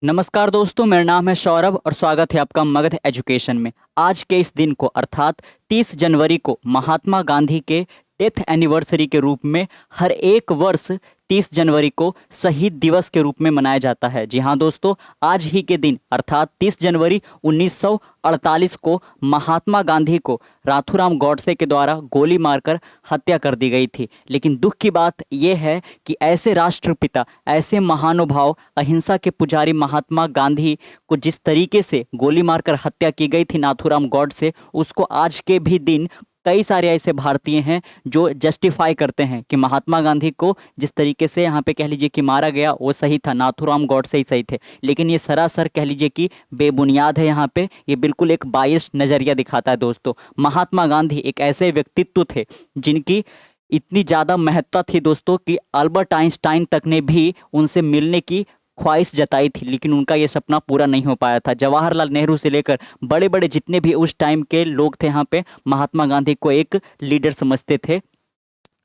नमस्कार दोस्तों, मेरा नाम है सौरभ और स्वागत है आपका मगध एजुकेशन में। आज के इस दिन को अर्थात 30 जनवरी को महात्मा गांधी के डेथ एनिवर्सरी के रूप में हर एक वर्ष 30 जनवरी को शहीद दिवस के रूप में मनाया जाता है। जी हाँ दोस्तों, आज ही के दिन अर्थात 30 जनवरी 1948 को महात्मा गांधी को नाथूराम गॉडसे के द्वारा गोली मारकर हत्या कर दी गई थी। लेकिन दुख की बात यह है कि ऐसे राष्ट्रपिता, ऐसे महानुभाव, अहिंसा के पुजारी महात्मा गांधी को जिस तरीके से गोली मारकर हत्या की गई थी नाथूराम गॉडसे, उसको आज के भी दिन कई सारे ऐसे भारतीय हैं जो जस्टिफाई करते हैं कि महात्मा गांधी को जिस तरीके से यहाँ पे कह लीजिए कि मारा गया वो सही था, नाथूराम गॉडसे ही सही थे। लेकिन ये सरासर कह लीजिए कि बेबुनियाद है। यहाँ पे ये बिल्कुल एक बायस नज़रिया दिखाता है दोस्तों। महात्मा गांधी एक ऐसे व्यक्तित्व थे जिनकी इतनी ज़्यादा महत्ता थी दोस्तों कि अल्बर्ट आइंस्टाइन तक ने भी उनसे मिलने की ख्वाहिश जताई थी, लेकिन उनका ये सपना पूरा नहीं हो पाया था। जवाहरलाल नेहरू से लेकर बड़े बड़े जितने भी उस टाइम के लोग थे यहाँ पे महात्मा गांधी को एक लीडर समझते थे,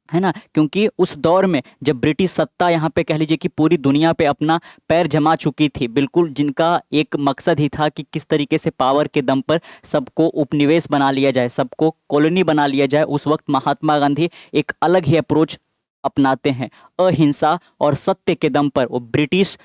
है ना। क्योंकि उस दौर में जब ब्रिटिश सत्ता यहाँ पे कह लीजिए कि पूरी दुनिया पे अपना पैर जमा चुकी थी, बिल्कुल जिनका एक मकसद ही था कि किस तरीके से पावर के दम पर सबको उपनिवेश बना लिया जाए, सबको कॉलोनी बना लिया जाए, उस वक्त महात्मा गांधी एक अलग ही अप्रोच अपनाते हैं। अहिंसा और सत्य के दम पर वो ब्रिटिश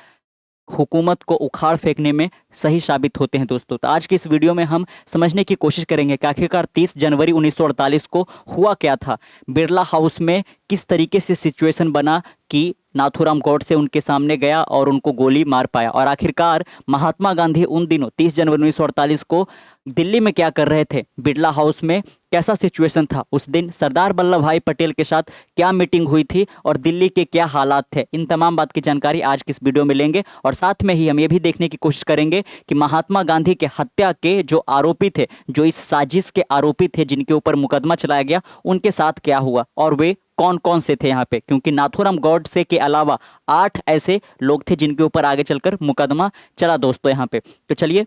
हुकूमत को उखाड़ फेंकने में सही साबित होते हैं दोस्तों। तो आज की इस वीडियो में हम समझने की कोशिश करेंगे कि आखिरकार 30 जनवरी 1948 को हुआ क्या था। बिरला हाउस में किस तरीके से सिचुएशन बना कि नाथूराम गॉडसे उनके सामने गया और उनको गोली मार पाया, और आखिरकार महात्मा गांधी उन दिनों 30 जनवरी 1948 को दिल्ली में क्या कर रहे थे, बिरला हाउस में कैसा सिचुएशन था उस दिन, सरदार वल्लभ भाई पटेल के साथ क्या मीटिंग हुई थी और दिल्ली के क्या हालात थे। इन तमाम बात की जानकारी आज की इस वीडियो में लेंगे और साथ में ही हम ये भी देखने की कोशिश करेंगे कि महात्मा गांधी के हत्या के जो आरोपी थे, जो इस साजिश के आरोपी थे, जिनके ऊपर मुकदमा चलाया गया, उनके साथ क्या हुआ और वे कौन कौन से थे यहाँ पे। क्योंकि नाथूराम गॉडसे के अलावा 8 ऐसे लोग थे जिनके ऊपर आगे चलकर मुकदमा चला दोस्तों यहाँ पे। तो चलिए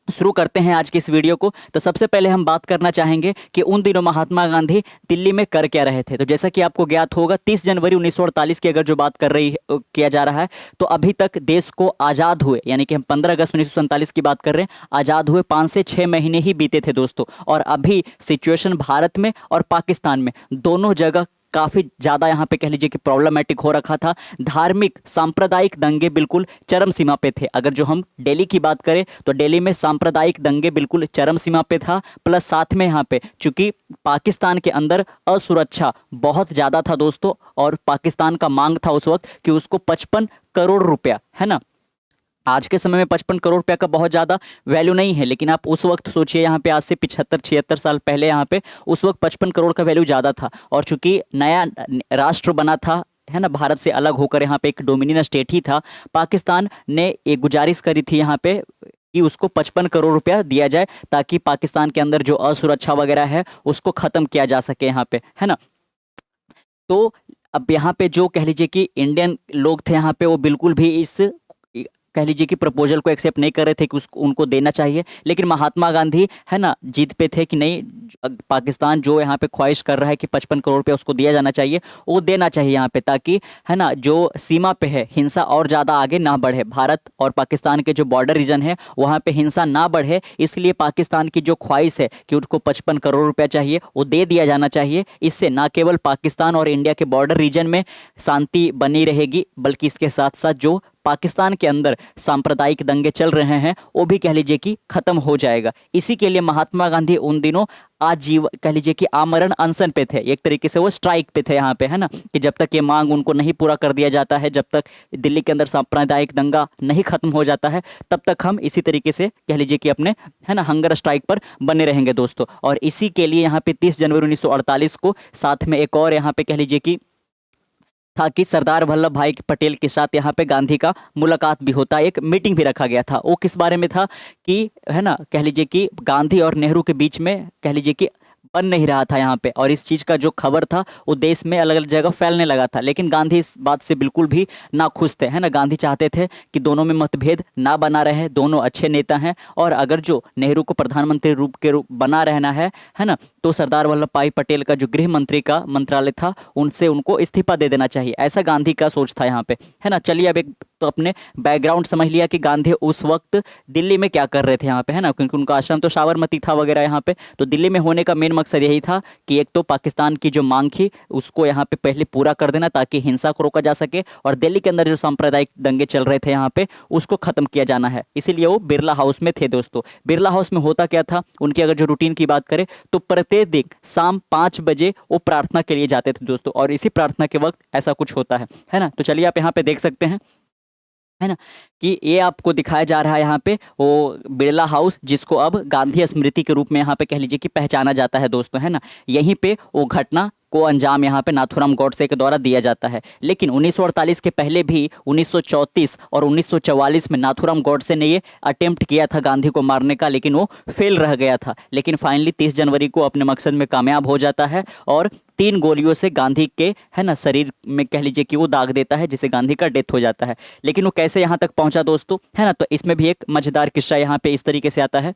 शुरू करते हैं आज की इस वीडियो को। तो सबसे पहले हम बात करना चाहेंगे कि उन दिनों महात्मा गांधी दिल्ली में कर क्या रहे थे। तो जैसा कि आपको ज्ञात होगा, 30 जनवरी 1948 की अगर जो बात कर रही किया जा रहा है, तो अभी तक देश को आज़ाद हुए, यानी कि हम 15 अगस्त 1947 की बात कर रहे हैं, आज़ाद हुए 5 से 6 महीने ही बीते थे दोस्तों। और अभी सिचुएशन भारत में और पाकिस्तान में दोनों जगह काफ़ी ज़्यादा यहाँ पे कह लीजिए कि प्रॉब्लमेटिक हो रखा था। धार्मिक सांप्रदायिक दंगे बिल्कुल चरम सीमा पे थे। अगर जो हम दिल्ली की बात करें तो दिल्ली में सांप्रदायिक दंगे बिल्कुल चरम सीमा पे था। प्लस साथ में यहाँ पे चूंकि पाकिस्तान के अंदर असुरक्षा बहुत ज़्यादा था दोस्तों, और पाकिस्तान का मांग था उस वक्त कि उसको 55 करोड़ रुपया, है ना, आज के समय में 55 करोड़ रुपया का बहुत ज़्यादा वैल्यू नहीं है, लेकिन आप उस वक्त सोचिए, यहाँ पे आज से 75-76 साल पहले यहाँ पे उस वक्त 55 करोड़ का वैल्यू ज़्यादा था। और चूंकि नया राष्ट्र बना था, है ना, भारत से अलग होकर यहाँ पे एक डोमिनियन स्टेट ही था, पाकिस्तान ने एक गुजारिश करी थी यहाँ पे कि उसको 55 करोड़ रुपया दिया जाए ताकि पाकिस्तान के अंदर जो असुरक्षा वगैरह है उसको ख़त्म किया जा सके यहाँ पे, है ना। तो अब यहाँ पे जो कह लीजिए कि इंडियन लोग थे यहाँ पे, वो बिल्कुल भी इस कह लीजिए कि प्रपोजल को एक्सेप्ट नहीं कर रहे थे कि उसको उनको देना चाहिए। लेकिन महात्मा गांधी, है ना, जीत पे थे कि नहीं, पाकिस्तान जो यहाँ पे ख्वाहिश कर रहा है कि 55 करोड़ रुपया उसको दिया जाना चाहिए, वो देना चाहिए यहाँ पे, ताकि, है ना, जो सीमा पे है हिंसा और ज़्यादा आगे ना बढ़े। भारत और पाकिस्तान के जो बॉर्डर रीजन है वहाँ पे हिंसा ना बढ़े, इसलिए पाकिस्तान की जो ख्वाहिश है कि उसको 55 करोड़ रुपया चाहिए, वो दे दिया जाना चाहिए। इससे ना केवल पाकिस्तान और इंडिया के बॉर्डर रीजन में शांति बनी रहेगी, बल्कि इसके साथ साथ जो पाकिस्तान के अंदर सांप्रदायिक दंगे चल रहे हैं वो भी कह लीजिए कि खत्म हो जाएगा। इसी के लिए महात्मा गांधी उन दिनों आजीवन कह लीजिए कि आमरण अनशन पे थे, एक तरीके से वो स्ट्राइक पे थे यहाँ पे, है ना, कि जब तक ये मांग उनको नहीं पूरा कर दिया जाता है, जब तक दिल्ली के अंदर सांप्रदायिक दंगा नहीं खत्म हो जाता है, तब तक हम इसी तरीके से कह लीजिए कि अपने, है ना, हंगर स्ट्राइक पर बने रहेंगे दोस्तों। और इसी के लिए यहाँ पे 30 जनवरी 1948 को साथ में एक और यहाँ पे कह लीजिए कि था कि सरदार वल्लभ भाई पटेल के साथ यहाँ पे गांधी का मुलाकात भी होता, एक मीटिंग भी रखा गया था। वो किस बारे में था कि, है ना, कह लीजिए कि गांधी और नेहरू के बीच में कह लीजिए कि बन नहीं रहा था यहाँ पे, और इस चीज़ का जो खबर था वो देश में अलग अलग जगह फैलने लगा था। लेकिन गांधी इस बात से बिल्कुल भी ना खुश थे, है ना। गांधी चाहते थे कि दोनों में मतभेद ना बना रहे, दोनों अच्छे नेता हैं, और अगर जो नेहरू को प्रधानमंत्री रूप बना रहना है ना, तो सरदार वल्लभ भाई पटेल का जो गृह मंत्री का मंत्रालय था उनसे उनको इस्तीफा दे देना चाहिए, ऐसा गांधी का सोच था यहाँ पे, है ना। चलिए अब एक तो अपने बैकग्राउंड समझ लिया कि गांधी उस वक्त दिल्ली में क्या कर रहे थे यहाँ पे, है ना, क्योंकि उनका आश्रम तो साबरमती था वगैरह यहाँ पे। तो दिल्ली में होने का मेन मकसद यही था कि एक तो पाकिस्तान की जो मांग थी उसको यहाँ पे पहले पूरा कर देना ताकि हिंसा को रोका जा सके, और दिल्ली के अंदर जो सांप्रदायिक दंगे चल रहे थे यहाँ पे उसको खत्म किया जाना है। इसीलिए वो बिरला हाउस में थे दोस्तों। बिरला हाउस में होता क्या था, उनकी अगर जो रूटीन की बात करें तो प्रत्येक दिन शाम 5 बजे वो प्रार्थना के लिए जाते थे दोस्तों, और इसी प्रार्थना के वक्त ऐसा कुछ होता है ना। तो चलिए आप यहाँ पे देख सकते हैं, है ना, कि ये आपको दिखाया जा रहा है यहाँ पे वो बिरला हाउस, जिसको अब गांधी स्मृति के रूप में यहाँ पे कह लीजिए कि पहचाना जाता है दोस्तों, है ना। यहीं पे वो घटना को अंजाम यहाँ पे नाथूराम गॉडसे के द्वारा दिया जाता है। लेकिन 1948 के पहले भी 1934 और 1944 में नाथूराम गॉडसे ने ये अटेम्प्ट किया था गांधी को मारने का, लेकिन वो फेल रह गया था। लेकिन फाइनली 30 जनवरी को अपने मकसद में कामयाब हो जाता है और 3 गोलियों से गांधी के, है ना, शरीर में कह लीजिए कि वो दाग देता है, जिससे गांधी का डेथ हो जाता है। लेकिन वो कैसे यहाँ तक पहुंचा दोस्तों, है ना, तो इसमें भी एक मजेदार किस्सा यहाँ पे इस तरीके से आता है।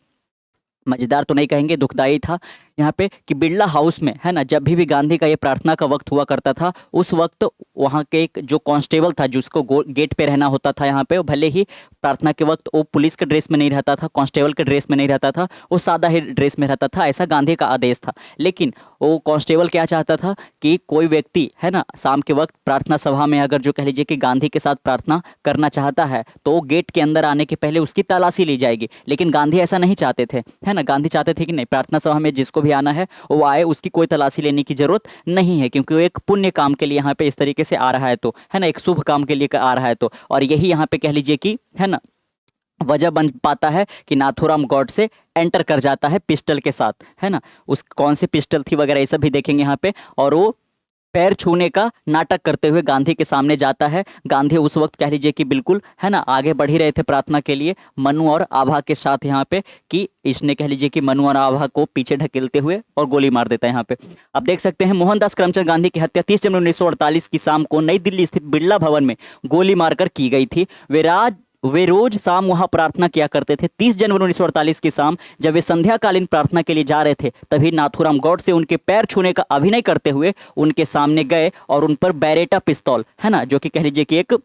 मजेदार तो नहीं कहेंगे, दुखदाई था यहाँ पे कि बिरला हाउस में, है ना, जब भी गांधी का ये प्रार्थना का वक्त हुआ करता था उस वक्त वहाँ के एक जो कांस्टेबल था जिसको गेट पे रहना होता था यहाँ पे, वो भले ही प्रार्थना के वक्त वो पुलिस के ड्रेस में नहीं रहता था, कांस्टेबल के ड्रेस में नहीं रहता था, वो सादा ही ड्रेस में रहता था, ऐसा गांधी का आदेश था। लेकिन वो कांस्टेबल क्या चाहता था कि कोई व्यक्ति, है ना, शाम के वक्त प्रार्थना सभा में अगर जो कह लीजिए कि गांधी के साथ प्रार्थना करना चाहता है तो वो गेट के अंदर आने के पहले उसकी तलाशी ली जाएगी। लेकिन गांधी ऐसा नहीं चाहते थे, है ना। गांधी चाहते थे कि नहीं, प्रार्थना सभा में जिसको भी आना है वो आए, उसकी कोई तलाशी लेने की जरूरत नहीं है, क्योंकि वो एक पुण्य काम के लिए यहाँ पे इस तरीके से आ रहा है, तो, है ना, एक शुभ काम के लिए आ रहा है तो। और यही यहाँ पे कह लीजिए कि, है ना, वजह बन पाता है कि नाथूराम गॉडसे एंटर कर जाता है पिस्टल के साथ, है ना। उस कौन सी पिस्टल थी वगैरह ये सब भी देखेंगे यहाँ पे। और वो पैर छूने का नाटक करते हुए गांधी के सामने जाता है। गांधी उस वक्त कह लीजिए कि बिल्कुल, है ना, आगे बढ़ ही रहे थे प्रार्थना के लिए मनु और आभा के साथ यहाँ पे, कि इसने कह लीजिए कि मनु और आभा को पीछे ढकेलते हुए और गोली मार देता है यहाँ पे। अब देख सकते हैं मोहनदास करमचंद गांधी की हत्या 30 जनवरी 1948 की शाम को नई दिल्ली स्थित बिरला भवन में गोली मारकर की गई थी। वे रोज शाम वहां प्रार्थना किया करते थे। 30 जनवरी 1948 की शाम जब वे संध्याकालीन प्रार्थना के लिए जा रहे थे तभी नाथूराम गॉडसे उनके पैर छूने का अभिनय करते हुए उनके सामने गए और उन पर बैरेटा पिस्तौल, है ना, जो कि कह लीजिए कि एक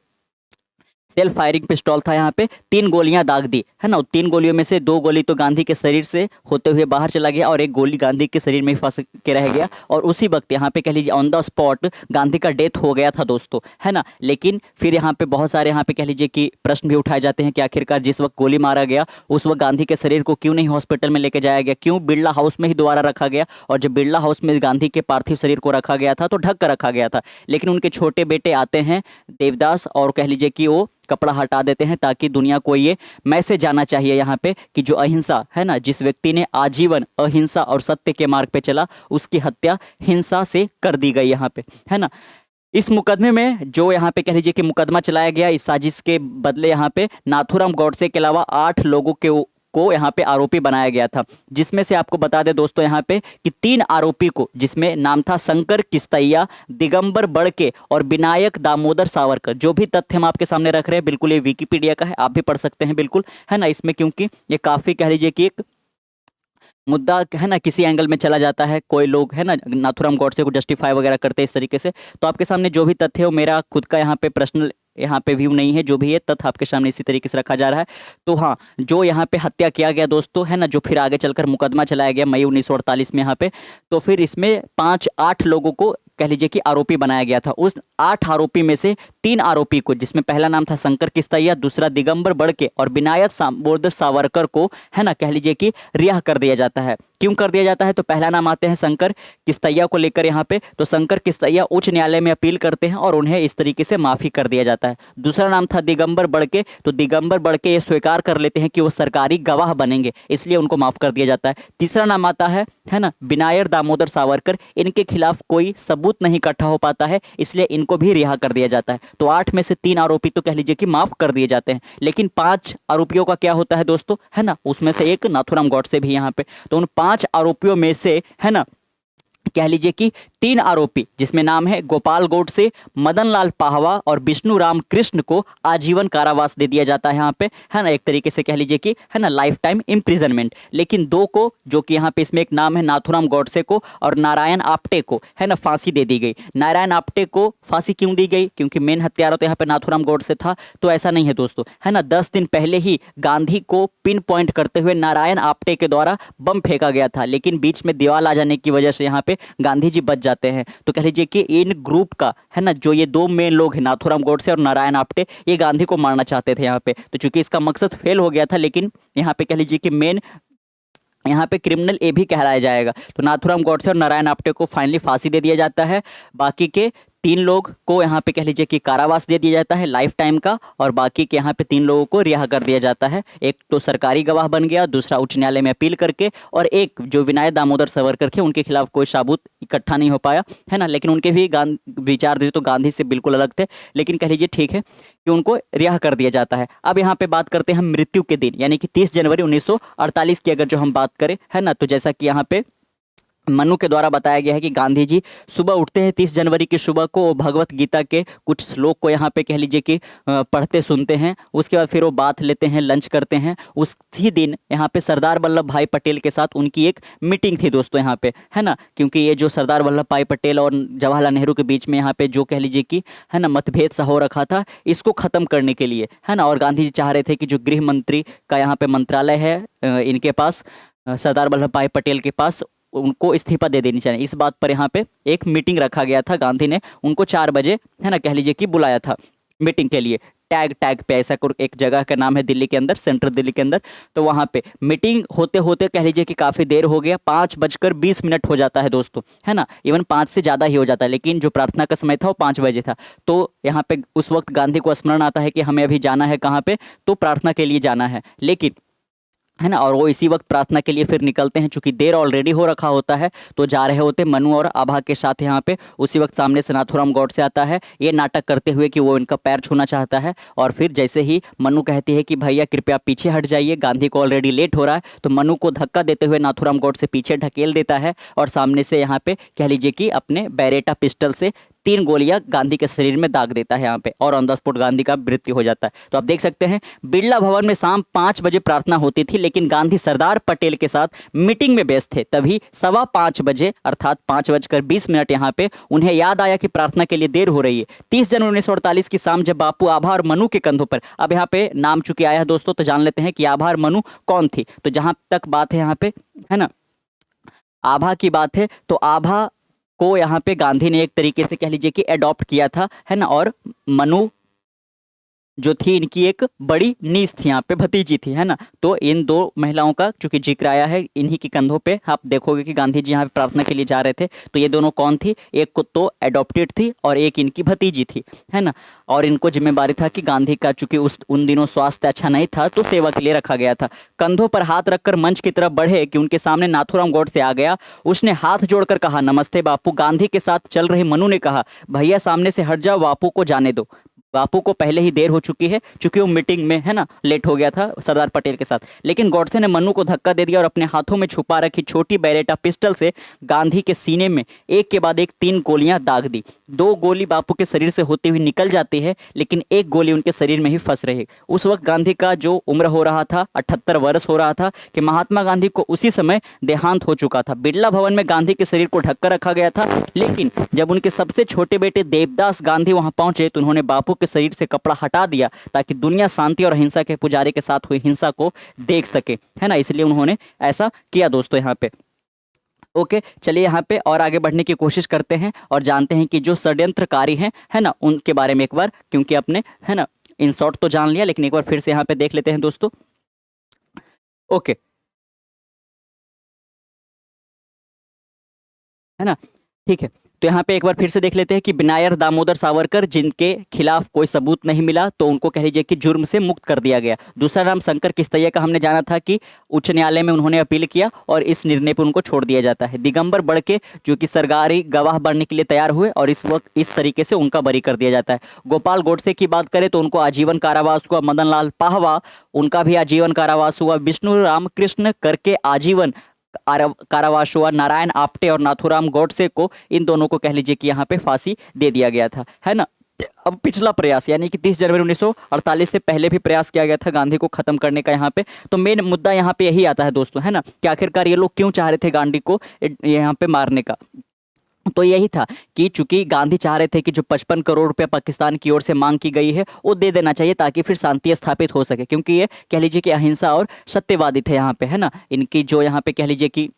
सेल्फ फायरिंग पिस्टॉल था, यहाँ पे 3 गोलियां दाग दी, है ना। 3 गोलियों में से 2 गोली तो गांधी के शरीर से होते हुए बाहर चला गया और एक गोली गांधी के शरीर में ही फंस के रह गया, और उसी वक्त यहाँ पे कह लीजिए ऑन द स्पॉट गांधी का डेथ हो गया था दोस्तों, है ना। लेकिन फिर यहाँ पे बहुत सारे यहाँ पे कह लीजिए कि प्रश्न भी उठाए जाते हैं कि आखिरकार जिस वक्त गोली मारा गया उस वक्त गांधी के शरीर को क्यों नहीं हॉस्पिटल में लेके जाया गया, क्यों बिरला हाउस में ही दोबारा रखा गया। और जब बिरला हाउस में गांधी के पार्थिव शरीर को रखा गया था तो ढक कर रखा गया था, लेकिन उनके छोटे बेटे आते हैं देवदास और कह लीजिए कि वो कपड़ा हटा देते हैं ताकि दुनिया को ये मैसेज जाना चाहिए यहाँ पे कि जो अहिंसा, है ना, जिस व्यक्ति ने आजीवन अहिंसा और सत्य के मार्ग पे चला उसकी हत्या हिंसा से कर दी गई यहाँ पे, है ना। इस मुकदमे में जो यहाँ पे कह लीजिए कि मुकदमा चलाया गया, इस साजिश के बदले यहाँ पे नाथूराम गॉडसे के अलावा 8 लोगों को यहाँ पे आरोपी बनाया गया था, जिसमें से आपको बता दें दोस्तों यहाँ पे कि 3 आरोपी को, जिसमें नाम था शंकर किस्तैया, दिगंबर बड़के और विनायक दामोदर सावरकर। जो भी तथ्य हम आपके सामने रख रहे हैं बिल्कुल ये विकिपीडिया का है, आप भी पढ़ सकते हैं बिल्कुल, है ना। इसमें क्योंकि ये काफ़ी कह लीजिए कि एक मुद्दा, है ना, किसी एंगल में चला जाता है, कोई लोग, है ना, नाथूराम गॉडसे को जस्टिफाई वगैरह करते हैं इस तरीके से। तो आपके सामने जो भी तथ्य है वो मेरा खुद का यहाँ पे पर्सनल यहाँ पे व्यू नहीं है, जो भी है तथ्य आपके सामने इसी तरीके से रखा जा रहा है। तो हाँ, जो यहाँ पे हत्या किया गया दोस्तों, है ना, जो फिर आगे चलकर मुकदमा चलाया गया मई 1948 में यहाँ पे, तो फिर इसमें 5-8 लोगों को कह लीजिए कि आरोपी बनाया गया था। उस 8 आरोपी में से 3 आरोपी को, जिसमें पहला नाम था शंकर किस्तैया, दूसरा दिगंबर बड़के और विनायक दामोदर सावरकर को, है ना, कह लीजिए कि रिहा कर दिया जाता है। क्यों कर दिया जाता है, तो पहला नाम आते हैं शंकर किस्तैया को लेकर यहाँ पे, तो शंकर किस्तैया उच्च न्यायालय में अपील करते हैं और उन्हें इस तरीके से माफी कर दिया जाता है। दूसरा नाम था दिगंबर बड़के, तो दिगंबर बड़के ये स्वीकार कर लेते हैं कि वो सरकारी गवाह बनेंगे, इसलिए उनको माफ कर दिया जाता है। तीसरा नाम आता है ना, विनायक दामोदर सावरकर, इनके खिलाफ कोई सबूत नहीं इकट्ठा हो पाता है, इसलिए इनको भी रिहा कर दिया जाता है। तो 8 में से 3 आरोपी तो कह लीजिए कि माफ कर दिए जाते हैं, लेकिन 5 आरोपियों का क्या होता है दोस्तों, है ना, उसमें से एक नाथूराम गॉडसे भी यहाँ पे। तो उन 5 आरोपियों में से, है ना, कह लीजिए कि 3 आरोपी जिसमें नाम है गोपाल गोडसे, मदन लाल पाहवा और विष्णु राम कृष्ण को आजीवन कारावास दे दिया जाता है यहाँ पे, है ना, एक तरीके से कह लीजिए कि, है ना, लाइफ टाइम इम्प्रिजनमेंट। लेकिन 2 को, जो कि यहाँ पे इसमें एक नाम है नाथुराम गोडसे को और नारायण आप्टे को, है ना, फांसी दे दी गई। नारायण आप्टे को फांसी क्यों दी गई? क्योंकि मेन हत्यारा तो यहाँ पे नाथुराम गोडसे था। तो ऐसा नहीं है दोस्तों, है ना, 10 दिन पहले ही गांधी को पिन पॉइंट करते हुए नारायण आप्टे के द्वारा बम फेंका गया था, लेकिन बीच में दीवार आ जाने की वजह से यहाँ पे गांधी जी बच जाते हैं। तो कह लीजिए कि इन ग्रुप का, है ना, जो ये 2 मेन लोग हैं नाथुराम गोडसे और नारायण आप्टे, ये गांधी को मारना चाहते थे यहाँ पे। तो चूंकि इसका मकसद फेल हो गया था, लेकिन यहाँ पे कह लीजिए कि मेन यहाँ पे क्रिमिनल ए भी कहलाया जाएगा। तो नाथुराम गोडसे और नारायण आप्टे को फाइनली फांसी दे दिया जाता है। बाकी के 3 लोग को यहाँ पे कह लीजिए कि कारावास दे दिया जाता है लाइफ टाइम का, और बाकी के यहाँ पे 3 लोगों को रिहा कर दिया जाता है। एक तो सरकारी गवाह बन गया, दूसरा उच्च न्यायालय में अपील करके, और एक जो विनायक दामोदर सावरकर थे उनके खिलाफ कोई सबूत इकट्ठा नहीं हो पाया, है ना। लेकिन उनके भी विचार तो गांधी से बिल्कुल अलग थे, लेकिन कह लीजिए ठीक है कि उनको रिहा कर दिया जाता है। अब यहाँ पे बात करते हैं हम मृत्यु के दिन, यानी कि 30 जनवरी 1948 की अगर जो हम बात करें, है ना, तो जैसा कि यहाँ पे मनु के द्वारा बताया गया है कि गांधी जी सुबह उठते हैं 30 जनवरी की सुबह को, भगवत गीता के कुछ श्लोक को यहाँ पे कह लीजिए कि पढ़ते सुनते हैं। उसके बाद फिर वो बात लेते हैं, लंच करते हैं। उसी दिन यहाँ पे सरदार वल्लभ भाई पटेल के साथ उनकी एक मीटिंग थी दोस्तों यहाँ पे, है ना, क्योंकि ये जो सरदार वल्लभ भाई पटेल और जवाहरलाल नेहरू के बीच में यहाँ पे जो कह लीजिए कि, है ना, मतभेद सा हो रखा था, इसको ख़त्म करने के लिए, है ना। और गांधी जी चाह रहे थे कि जो गृह मंत्री का यहाँ पे मंत्रालय है इनके पास, सरदार वल्लभ भाई पटेल के पास, उनको इस्तीफा दे देनी चाहिए। इस बात पर यहाँ पे एक मीटिंग रखा गया था। गांधी ने उनको 4 बजे, है ना, कह लीजिए कि बुलाया था मीटिंग के लिए। टैग पे ऐसा एक जगह का नाम है दिल्ली के अंदर, सेंट्रल दिल्ली के अंदर। तो वहाँ पे मीटिंग होते होते कह लीजिए कि काफ़ी देर हो गया, 5:20 हो जाता है दोस्तों, है ना। इवन 5 से ज़्यादा ही हो जाता है, लेकिन जो प्रार्थना का समय था वो 5 बजे था। तो यहाँ पे उस वक्त गांधी को स्मरण आता है कि हमें अभी जाना है कहाँ पे, तो प्रार्थना के लिए जाना है, लेकिन, है ना, और वो इसी वक्त प्रार्थना के लिए फिर निकलते हैं। चूंकि देर ऑलरेडी हो रखा होता है, तो जा रहे होते मनु और आभा के साथ यहाँ पे। उसी वक्त सामने से नाथुराम गोडसे आता है, ये नाटक करते हुए कि वो इनका पैर छूना चाहता है। और फिर जैसे ही मनु कहती है कि भैया कृपया पीछे हट जाइए, गांधी को ऑलरेडी लेट हो रहा है, तो मनु को धक्का देते हुए नाथुराम गोडसे पीछे ढकेल देता है, और सामने से यहाँ पे कह लीजिए कि अपने बैरेटा पिस्टल से 3 गोलियां गांधी के शरीर में दाग देता है यहाँ पे, और ऑन द स्पॉट गांधी का मृत्यु हो जाता है। तो आप देख सकते हैं बिरला भवन में शाम 5 बजे प्रार्थना होती थी, लेकिन गांधी सरदार पटेल के साथ मीटिंग में व्यस्त थे। तभी 5:15 बजे अर्थात 5:20 यहाँ पे उन्हें याद आया कि प्रार्थना के लिए देर हो रही है। 30 जनवरी 1948 की शाम जब बापू, आभा और मनु के कंधों पर, अब यहाँ पे नाम चुके आया है दोस्तों, तो जान लेते हैं कि आभा और मनु कौन थी। तो जहां तक बात है यहाँ पे, है ना, आभा की बात है, तो आभा को यहाँ पे गांधी ने एक तरीके से कह लीजिए कि अडॉप्ट किया था, है ना। और मनु जो थी इनकी एक बड़ी नीस थी, यहाँ पे भतीजी थी, है ना। तो इन 2 महिलाओं का चूंकि जिक्र आया है, इन्हीं के कंधों पे आप देखोगे कि गांधी जी यहाँ पे प्रार्थना के लिए जा रहे थे। तो ये दोनों कौन थी? एक को तो एडॉप्टेड थी और एक इनकी भतीजी थी, है ना। और इनको जिम्मेदारी था कि गांधी का चूंकि उन दिनों स्वास्थ्य अच्छा नहीं था, तो सेवा के लिए रखा गया था। कंधों पर हाथ रखकर मंच की तरफ बढ़े कि उनके सामने नाथुराम गोडसे आ गया। उसने हाथ जोड़कर कहा, नमस्ते बापू। गांधी के साथ चल रहे मनु ने कहा, भैया सामने से हट जाओ, बापू को जाने दो। बापू को पहले ही देर हो चुकी है, चूंकि वो मीटिंग में, है ना, लेट हो गया था सरदार पटेल के साथ। लेकिन गोडसे ने मनु को धक्का दे दिया और अपने हाथों में छुपा रखी छोटी बैरेटा पिस्टल से गांधी के सीने में एक के बाद एक 3 गोलियां दाग दी। 2 गोली बापू के शरीर से होती हुई निकल जाती है, लेकिन एक गोली उनके शरीर में ही फंस रही। उस वक्त गांधी का जो उम्र हो रहा था, 78 वर्ष हो रहा था, कि महात्मा गांधी को उसी समय देहांत हो चुका था। बिरला भवन में गांधी के शरीर को ढककर रखा गया था, लेकिन जब उनके सबसे छोटे बेटे देवदास गांधी वहां पहुंचे, तो उन्होंने बापू के शरीर से कपड़ा हटा दिया ताकि दुनिया शांति और अहिंसा के पुजारी के साथ हुई हिंसा को देख सके, है ना। इसलिए उन्होंने ऐसा किया दोस्तों यहाँ पे। ओके, चलिए यहाँ पे और आगे बढ़ने की कोशिश करते हैं और जानते हैं कि जो षड्यंत्रकारी हैं, है ना, उनके बारे में एक बार, क्योंकि अपने, है ना, इन शॉर्ट तो जान लिया, लेकिन एक बार फिर से यहाँ पे देख लेते हैं दोस्तों। ओके, है ना, ठीक है। तो यहाँ पे एक बार फिर से देख लेते हैं कि विनायक दामोदर सावरकर, जिनके खिलाफ कोई सबूत नहीं मिला, तो उनको कह लीजिए कि जुर्म से मुक्त कर दिया गया। दूसरा नाम शंकर किस्तैया का हमने जाना था कि उच्च न्यायालय में उन्होंने अपील किया और इस निर्णय पर उनको छोड़ दिया जाता है। दिगंबर बड़के, जो कि सरकारी गवाह बनने के लिए तैयार हुए और इस वक्त इस तरीके से उनका बरी कर दिया जाता है। गोपाल गोडसे की बात करें तो उनको आजीवन कारावास हुआ। मदन लाल पाहवा, उनका भी आजीवन कारावास हुआ। विष्णु राम कृष्ण करके आजीवन कारावासुआ, नारायण आप्टे और नाथूराम गोडसे को, इन दोनों को कह लीजिए कि यहाँ पे फांसी दे दिया गया था, है ना। अब पिछला प्रयास यानी कि 30 जनवरी 1948 से पहले भी प्रयास किया गया था गांधी को खत्म करने का यहाँ पे। तो मेन मुद्दा यहाँ पे यही आता है दोस्तों, है ना, कि आखिरकार ये लोग क्यों चाह रहे थे गांधी को यहाँ पे मारने का। तो यही था कि चूंकि गांधी चाह रहे थे कि जो 55 करोड़ रुपया पाकिस्तान की ओर से मांग की गई है वो दे देना चाहिए ताकि फिर शांति स्थापित हो सके, क्योंकि ये कह लीजिए कि अहिंसा और सत्यवादी थे यहाँ पे, है ना। इनकी जो यहाँ पे कह लीजिए कि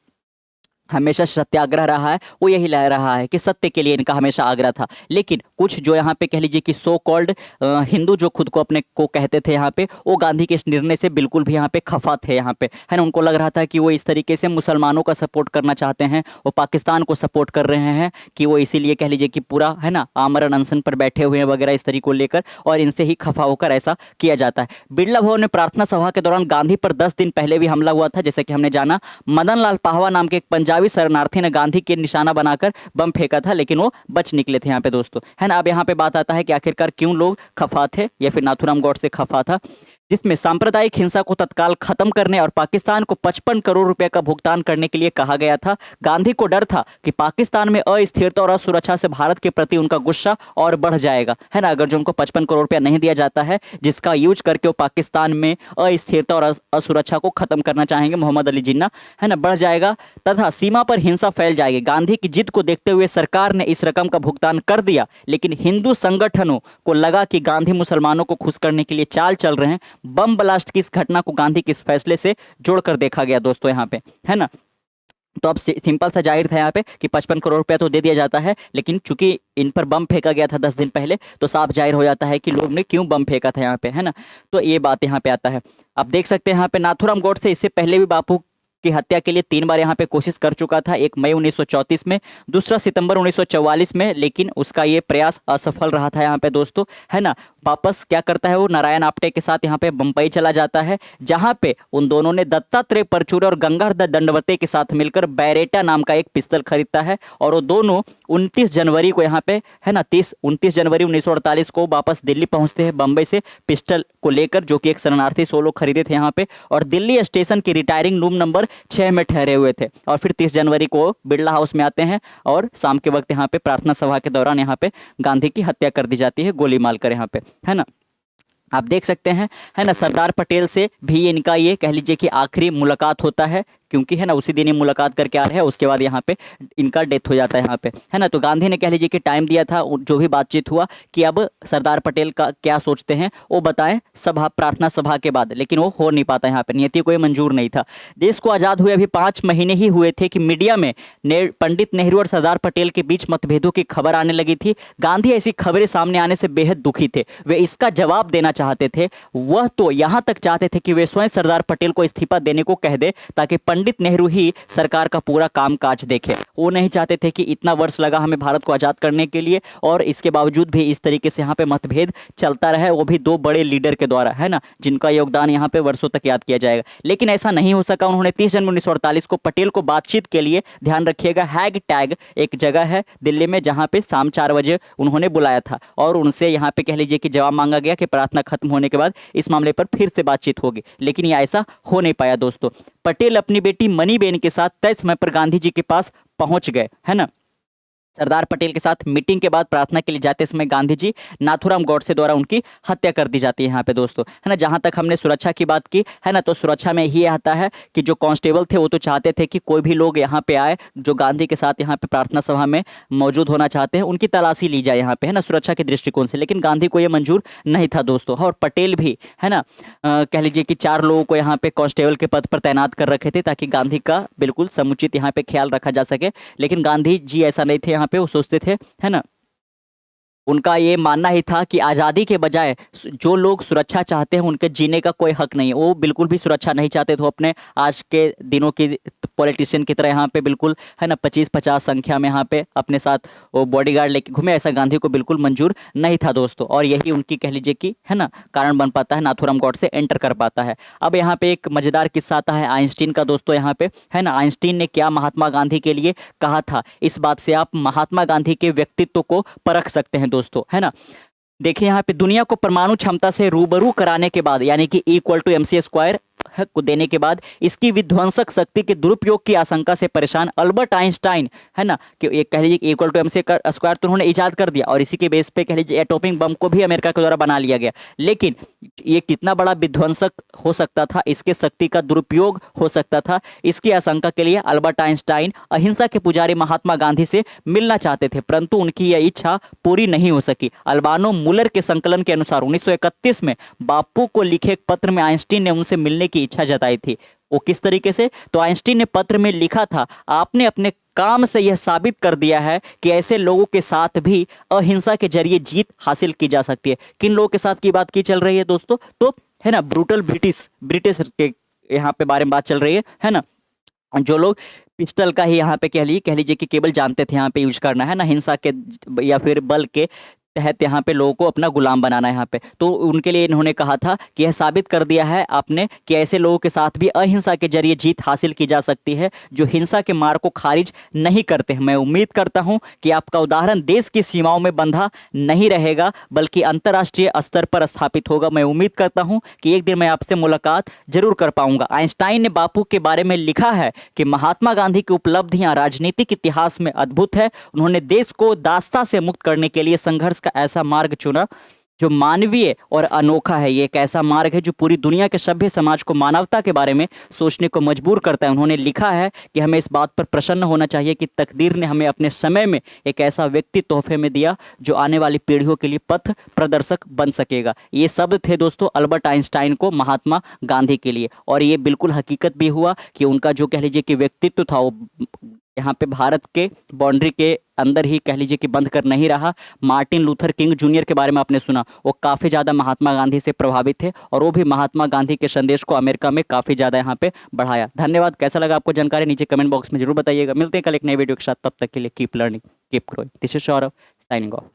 हमेशा सत्याग्रह रहा है, वो यही लह रहा है कि सत्य के लिए इनका हमेशा आग्रह था। लेकिन कुछ जो यहाँ पे कह लीजिए कि सो कॉल्ड हिंदू जो खुद को अपने को कहते थे यहाँ पे, वो गांधी के इस निर्णय से बिल्कुल भी यहाँ पे खफा थे यहाँ पे, है ना। उनको लग रहा था कि वो इस तरीके से मुसलमानों का सपोर्ट करना चाहते हैं, वो पाकिस्तान को सपोर्ट कर रहे हैं, कि वो इसीलिए कह लीजिए कि पूरा, है ना, आमरण अनशन पर बैठे हुए हैं वगैरह इस तरीके को लेकर, और इनसे ही खफा होकर ऐसा किया जाता है। बिरला भवन में प्रार्थना सभा के दौरान गांधी पर 10 दिन पहले भी हमला हुआ था, जैसे कि हमने जाना। मदन लाल पाहवा नाम के एक पंजाबी शरणार्थी ने गांधी के निशाना बनाकर बम फेंका था, लेकिन वो बच निकले थे यहाँ पे दोस्तों, है ना। अब यहाँ पे बात आता है कि आखिरकार क्यों लोग खफा थे, या फिर नाथूराम गोडसे खफा था, जिसमें सांप्रदायिक हिंसा को तत्काल खत्म करने और पाकिस्तान को 55 करोड़ रुपए का भुगतान करने के लिए कहा गया था। गांधी को डर था कि पाकिस्तान में अस्थिरता और असुरक्षा से भारत के प्रति उनका गुस्सा और बढ़ जाएगा, है ना। अगर जो उनको 55 करोड़ रुपया नहीं दिया जाता है, जिसका यूज करके वो पाकिस्तान में अस्थिरता और असुरक्षा को खत्म करना चाहेंगे मोहम्मद अली जिन्ना, है ना, बढ़ जाएगा तथा सीमा पर हिंसा फैल जाएगी। गांधी की जिद को देखते हुए सरकार ने इस रकम का भुगतान कर दिया, लेकिन हिंदू संगठनों को लगा कि गांधी मुसलमानों को खुश करने के लिए चाल चल रहे हैं। बम ब्लास्ट की इस घटना को गांधी के इस फैसले से जोड़कर देखा गया दोस्तों यहाँ पे, है ना। तो अब सिंपल सा जाहिर था यहाँ पे कि 55 करोड़ रुपया तो दे दिया जाता है, लेकिन चूंकि इन पर बम फेंका गया था 10 दिन पहले, तो साफ जाहिर हो जाता है कि लोग ने क्यों बम फेंका था यहाँ पे, है ना। तो ये बात यहाँ पे आता है। अब देख सकते हैं यहाँ पे नाथूराम गोडसे इससे पहले भी बापू की हत्या के लिए 3 बार यहाँ पे कोशिश कर चुका था। एक मई 1934 में, दूसरा सितंबर 1944 में, लेकिन उसका ये प्रयास असफल रहा था यहाँ पे दोस्तों, है ना। वापस क्या करता है वो, नारायण आप्टे के साथ यहाँ पे बम्बई चला जाता है, जहाँ पे उन दोनों ने दत्तात्रेय परचूरे और गंगाधर दंडवते के साथ मिलकर बैरेटा नाम का एक पिस्तल खरीदता है, और वो दोनों 29 जनवरी को यहाँ पे, है ना, 29 जनवरी 1948 को वापस दिल्ली पहुंचते हैं बम्बई से पिस्टल को लेकर, जो कि एक शरणार्थी सोलो खरीदे थे यहाँ पे, और दिल्ली स्टेशन की रिटायरिंग रूम नंबर 6 में ठहरे हुए थे। और फिर 30 जनवरी को बिरला हाउस में आते हैं, और शाम के वक्त यहाँ पे प्रार्थना सभा के दौरान यहाँ पे गांधी की हत्या कर दी जाती है गोली मारकर यहाँ पे, है ना। आप देख सकते हैं, है ना, सरदार पटेल से भी इनका ये कह लीजिए कि आखिरी मुलाकात होता है, क्योंकि, है ना, उसी दिन ही मुलाकात करके आ रहे हैं, उसके बाद यहाँ पे इनका डेथ हो जाता है यहाँ पे, है ना। तो गांधी ने कह लीजिए कि टाइम दिया था, जो भी बातचीत हुआ, कि अब सरदार पटेल का क्या सोचते हैं वो बताएं सभा, प्रार्थना सभा के बाद, लेकिन वो हो नहीं पाता यहाँ पे, नियति को ये मंजूर नहीं था। देश को आज़ाद हुए अभी 5 महीने ही हुए थे कि मीडिया में पंडित नेहरू और सरदार पटेल के बीच मतभेदों की खबर आने लगी थी। गांधी ऐसी खबरें सामने आने से बेहद दुखी थे, वे इसका जवाब देना चाहते थे। वह तो यहाँ तक चाहते थे कि वे स्वयं सरदार पटेल को इस्तीफा देने को कह दे, ताकि पंडित नेहरू ही सरकार का पूरा कामकाज देखे। वो नहीं चाहते थे कि इतना वर्ष लगा हमें भारत को आजाद करने के लिए, और इसके बावजूद भी इस तरीके से यहाँ पे मतभेद चलता रहे, वो भी 2 बड़े लीडर के द्वारा, है ना, जिनका योगदान यहाँ पे वर्षों तक याद किया जाएगा। लेकिन ऐसा नहीं हो सका। उन्होंने 30 जनवरी 1948 को पटेल को बातचीत के लिए, ध्यान रखिएगा, हैग टैग एक जगह है दिल्ली में, जहाँ पे शाम 4 बजे उन्होंने बुलाया था, और उनसे यहाँ पे कह लीजिए कि जवाब मांगा गया कि प्रार्थना खत्म होने के बाद इस मामले पर फिर से बातचीत होगी, लेकिन यह ऐसा हो नहीं पाया दोस्तों। पटेल अपनी बेटी मनीबेन के साथ तय समय पर गांधी जी के पास पहुंच गए, है ना। सरदार पटेल के साथ मीटिंग के बाद प्रार्थना के लिए जाते समय गांधी जी नाथूराम गोडसे द्वारा उनकी हत्या कर दी जाती है यहाँ पे दोस्तों, है ना। जहाँ तक हमने सुरक्षा की बात की, है ना, तो सुरक्षा में ये आता है कि जो कांस्टेबल थे वो तो चाहते थे कि कोई भी लोग यहाँ पे आए जो गांधी के साथ यहाँ पे प्रार्थना सभा में मौजूद होना चाहते हैं, उनकी तलाशी ली जाए यहाँ पे, है ना, सुरक्षा के दृष्टिकोण से। लेकिन गांधी को ये मंजूर नहीं था दोस्तों, और पटेल भी, है ना, कह लीजिए कि 4 लोगों को यहाँ पे कांस्टेबल के पद पर तैनात कर रखे थे, ताकि गांधी का बिल्कुल समुचित यहाँ पे ख्याल रखा जा सके। लेकिन गांधी जी ऐसा नहीं थे यहाँ पे, वो सोचते थे, है ना, उनका ये मानना ही था कि आज़ादी के बजाय जो लोग सुरक्षा चाहते हैं उनके जीने का कोई हक नहीं है। वो बिल्कुल भी सुरक्षा नहीं चाहते थे अपने आज के दिनों की पॉलिटिशियन की तरह यहाँ पे बिल्कुल, है ना, 25-50 संख्या में यहाँ पे अपने साथ वो बॉडीगार्ड लेके घूमे, ऐसा गांधी को बिल्कुल मंजूर नहीं था दोस्तों। और यही उनकी कह लीजिए कि, है ना, कारण बन पाता है, नाथूराम गोडसे एंटर कर पाता है। अब यहाँ पे एक मज़ेदार किस्सा आता है आइंस्टीन का दोस्तों यहाँ पे, है ना। आइंस्टीन ने क्या महात्मा गांधी के लिए कहा था, इस बात से आप महात्मा गांधी के व्यक्तित्व को परख सकते हैं दोस्तों, है ना। देखिए यहाँ पे, दुनिया को परमाणु क्षमता से रूबरू कराने के बाद, यानी कि इक्वल टू MC², को देने के बाद इसकी विध्वंसक शक्ति के दुरुपयोग की आशंका से परेशान अल्बर्ट आइंस्टाइन, है ना, कि एक कह लीजिए इक्वल टू MC स्क्वायर तो उन्होंने इजाद कर दिया और इसी के बेस पे कह लीजिए एटॉमिक बम को भी अमेरिका के द्वारा बना लिया गया। लेकिन ये कितना बड़ा विध्वंसक हो सकता था, इसके शक्ति का दुरुपयोग हो सकता था, इसकी आशंका के लिए अल्बर्ट आइंस्टाइन अहिंसा के पुजारी महात्मा गांधी से मिलना चाहते थे, परंतु उनकी यह इच्छा पूरी नहीं हो सकी। अल्बानो मुलर के संकलन के अनुसार 1931 में बापू को लिखे एक पत्र में आइंस्टीन ने उनसे मिलने की इच्छा जताई थी। वो किस तरीके से, तो आइंस्टीन ने पत्र में लिखा था, आपने अपने काम से यह साबित कर दिया है कि ऐसे लोगों के साथ भी अहिंसा के जरिए जीत हासिल की जा सकती है। किन लोगों के साथ की बात की चल रही है दोस्तों, तो है ना ब्रूटल ब्रिटिश के यहाँ पे बारे में बात चल रही है ना, जो लोग पिस्टल का ही यहाँ पे कह लीजिए कि केवल जानते थे यहाँ पे यूज करना, है ना, हिंसा के या फिर बल के तहत यहाँ पे लोगों को अपना गुलाम बनाना है यहाँ पे। तो उनके लिए इन्होंने कहा था कि यह साबित कर दिया है आपने कि ऐसे लोगों के साथ भी अहिंसा के जरिए जीत हासिल की जा सकती है जो हिंसा के मार्ग को खारिज नहीं करते हैं। मैं उम्मीद करता हूँ कि आपका उदाहरण देश की सीमाओं में बंधा नहीं रहेगा बल्कि अंतर्राष्ट्रीय स्तर पर स्थापित होगा। मैं उम्मीद करता हूँ कि एक दिन मैं आपसे मुलाकात जरूर कर पाऊंगा। आइंस्टाइन ने बापू के बारे में लिखा है कि महात्मा गांधी की उपलब्धियां राजनीतिक इतिहास में अद्भुत है। उन्होंने देश को दासता से मुक्त करने के लिए संघर्ष ऐसा मार्ग चुना जो मानवीय और अनोखा है। ये एक ऐसा मार्ग है जो पूरी दुनिया के सभ्य समाज को मानवता के बारे में सोचने को मजबूर करता है। उन्होंने लिखा है कि हमें इस बात पर प्रसन्न होना चाहिए कि तकदीर ने हमें अपने समय में एक ऐसा व्यक्ति तोहफे में दिया जो आने वाली पीढ़ियों के लिए पथ प्रदर्शक बन सकेगा। ये शब्द थे दोस्तों अल्बर्ट आइंस्टाइन को महात्मा गांधी के लिए, और ये बिल्कुल हकीकत भी हुआ कि उनका जो कह लीजिए कि व्यक्तित्व था वो यहाँ पे भारत के बाउंड्री के अंदर ही कह लीजिए कि बंद कर नहीं रहा। मार्टिन लूथर किंग जूनियर के बारे में आपने सुना, वो काफ़ी ज़्यादा महात्मा गांधी से प्रभावित थे और वो भी महात्मा गांधी के संदेश को अमेरिका में काफ़ी ज़्यादा यहाँ पे बढ़ाया। धन्यवाद। कैसा लगा आपको जानकारी नीचे कमेंट बॉक्स में जरूर बताइएगा। मिलते हैं कल एक नए वीडियो के साथ, तब तक के लिए keep learning keep growing. This is Saurabh signing off.